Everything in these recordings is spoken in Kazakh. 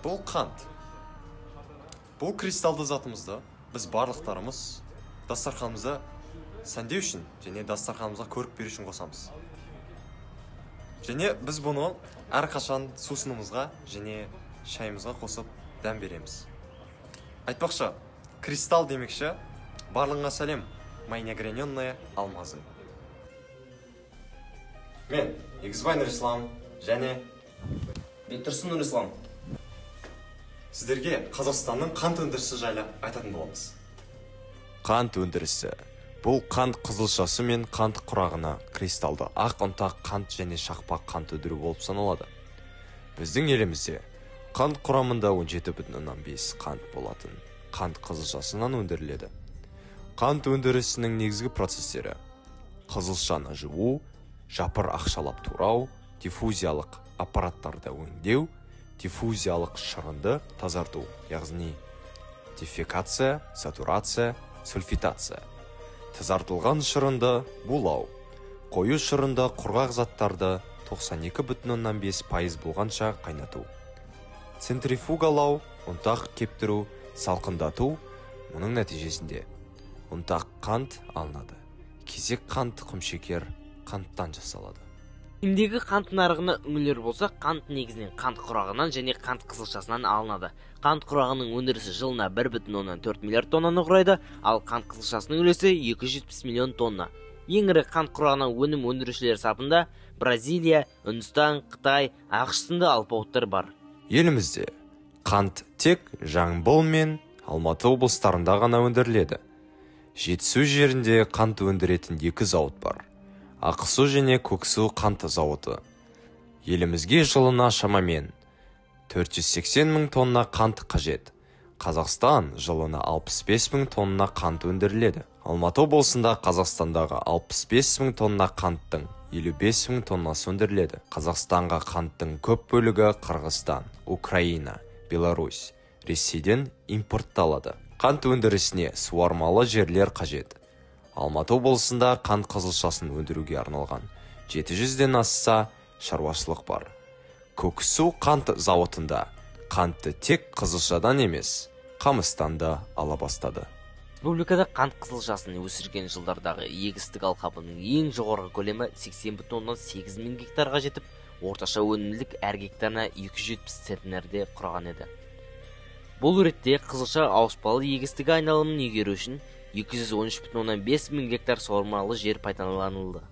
Бұл қант. Бұл кристалды затымызды біз барлықтарымыз дастарханымызда сәндеу үшін және дастарханымызға көрік беру үшін қосамыз. Және біз бұны әрқашан сусынымызға және шайымызға қосып дәм береміз. Айтпақшы, кристалл демекші, барлығыңа сәлем, майнегрененная алмазы. Мен Егізбай Нұрислам және Бектұрсын Нұрислам. Сіздерге Қазақстанның қант өндірісі жайлы айтатын боламыз. Қант өндірісі. Бұл қант қызылшасы мен қант құрағына кристалды ақ ұнтақ қант және шақпақ қант өндіру болып саналады. Біздің елімізде қант құрамында 17,5 қант болатын қант қызылшасынан өндіріледі. Қант өндірісінің негізгі процестері: қызылшаны жуу, жапыр ақшалап турау, диффузиялық аппараттарда өңдеу, диффузиялық шырынды тазарту, яғни дефекация, сатурация, сульфитация. Тазартылған шырынды булау, қою шырында құрғақ заттарды 92,5% болғанша қайнату. Центрифугалау, ұнтақ кептіру, салқындату. Мұның нәтижесінде ұнтақ қант алынады. Кесек қант құмшекер қанттан жасалады. Әлемдегі қант нарығына үңілер болса, қант негізінен қант құрағынан және қант қызылшасынан алынады. Қант құрағының өндірісі жылына 1,4 миллиард тоннаны құрайды, ал қант қызылшасының үлесі 270 миллион тонна. Ең ірі қант құрағынан өнім өндірушілер сапында Бразилия, Үндістан, Қытай, ақш сынды алпауыттар бар. Елімізде қант тек Жамбыл мен Алматы облыстарында ғана өндіріледі. Жетісу жерінде қант өндіретін 2 зауыт бар: Ақсу және Көксу қант зауыты. Елімізге жылына шамамен 480 мың тонна қант қажет. Қазақстан жылына 65 мың тонна қант өндіріледі. Алматы облысында Қазақстандағы 65 мың тонна қанттың 55 мың тоннасы өндіріледі. Қазақстанға қанттың көп бөлігі Қырғызстан, Украина, Беларусь, Ресейден импортталады. Қант өндірісіне суармалы жерлер қажет. Алматы облысында қант қызылшасын өндіруге арналған 700-ден асса шаруашылық бар. Көксу қант зауытында қантты тек қызылшадан емес, қамыстан да ала бастады. Республикада қант қызылшасын өсірген жылдардағы егістік алқабының ең жоғарғы көлемі 80,8 мың гектарға жетіп, орташа өнімділік әр гектарына 270 центнерде құраған еді. Бұл ретте қызылша ауыспалы егістігі айналымын игеру үшін 213,5 мың гектар суармалы жер пайдаланылды.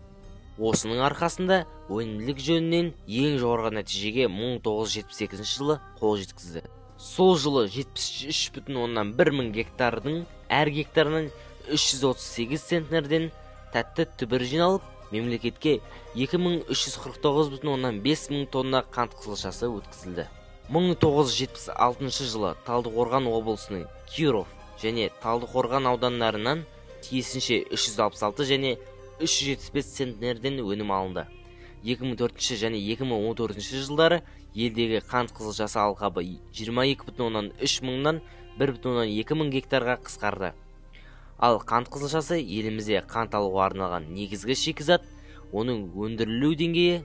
Осының арқасында өнімділік жөнінен ең жоғарғы нәтижеге 1978 жылы қол жеткізді. Сол жылы 73,1 мың гектардың әр гектарынан 338 центнерден тәтті түбір жиналып, мемлекетке 2349,5 мың тонна қант қызылшасы өткізілді. 1976 жылы Талдықорған облысының Киров және Талдықорған аудандарынан тиісінше 366 және 375 центнерден өнім алынды. 2004 және 2014 жылдары елдегі қант қызылшасы алқабы 22,3 мыңнан 1,2 мың гектарға қысқарды. Ал қант қызылшасы елімізде қант алуға арналған негізгі шикізат, оның өндірілу деңгейі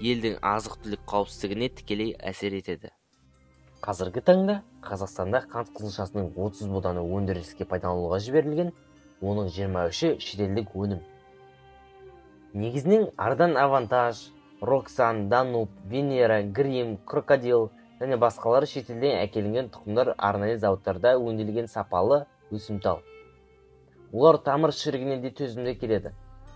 елдің азық-түлік қауіпсіздігіне тікелей әсер етеді. Қазіргі таңда Қазақстанда қант қызылшасының 30 буданы өндіріске пайдалануға жіберілген, оның 23-і шетелдік өнім. Негізінен Ардан Авантаж, Роксан, Дануб, Венера, Грим, Крокодил және басқалары шетелден әкелінген тұқымдар арнайы зауыттарда өңделген сапалы өсімтал. Олар тамыр шірігіне де төзімді келеді.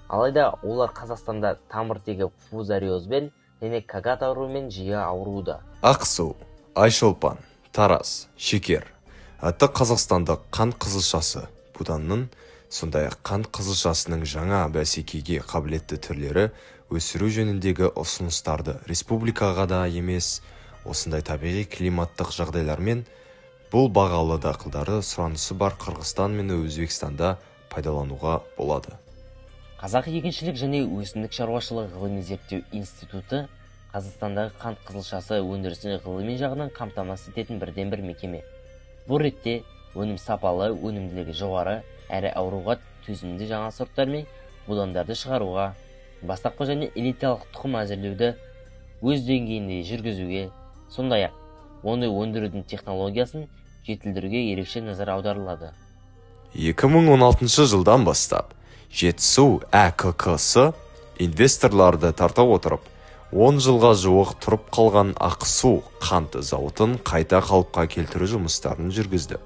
Алайда олар Қазақстанда тамыртегі фузариозбен және кагат ауруымен жиі ауыруда. Ақсу, Айшолпан, Тарас, Шекер атты қазақстандық қант қызылшасы буданның, сондай-ақ қант қызылшасының жаңа бәсекеге қабілетті түрлері өсіру жөніндегі ұсыныстарды республикаға да емес, осындай табиғи климаттық жағдайлармен бұл бағалы дақылдары сұранысы бар Қырғызстан мен Өзбекстанда пайдалануға болады. Қазақ егіншілік және өсімдік шаруашылығы ғылыми зерттеу институты Қазақстандағы қант қызылшасы өндірісін ғылыми жағынан қамтамасыз ететін бірден-бір мекеме. Бұл ретте өнім сапалы, өнімділігі жоғары, әрі ауруға төзімді жаңа сорттар мен будандарды шығаруға, бастапқы және элиталық тұқым әзірлеуді өз деңгейінде жүргізуге, сондай-ақ оны өндірудің технологиясын жетілдіруге ерекше назар аударылады. 2016 жылдан бастап Жетісу АКК-сы инвесторларды тарта отырып, 10 жылға жуық тұрып қалған Ақсу қант зауытын қайта қалыпқа келтіру жұмыстарын жүргізді.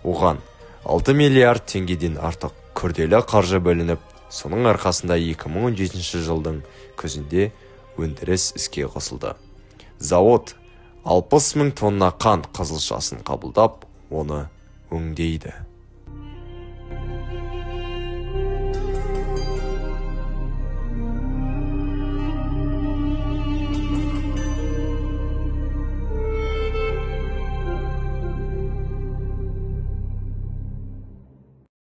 Оған 6 миллиард теңгеден артық күрделі қаржы бөлініп, соның арқасында 2017 жылдың күзінде өндіріс іске қосылды. Зауыт 60 мың тонна қант қызылшасын қабылдап, оны өңдейді.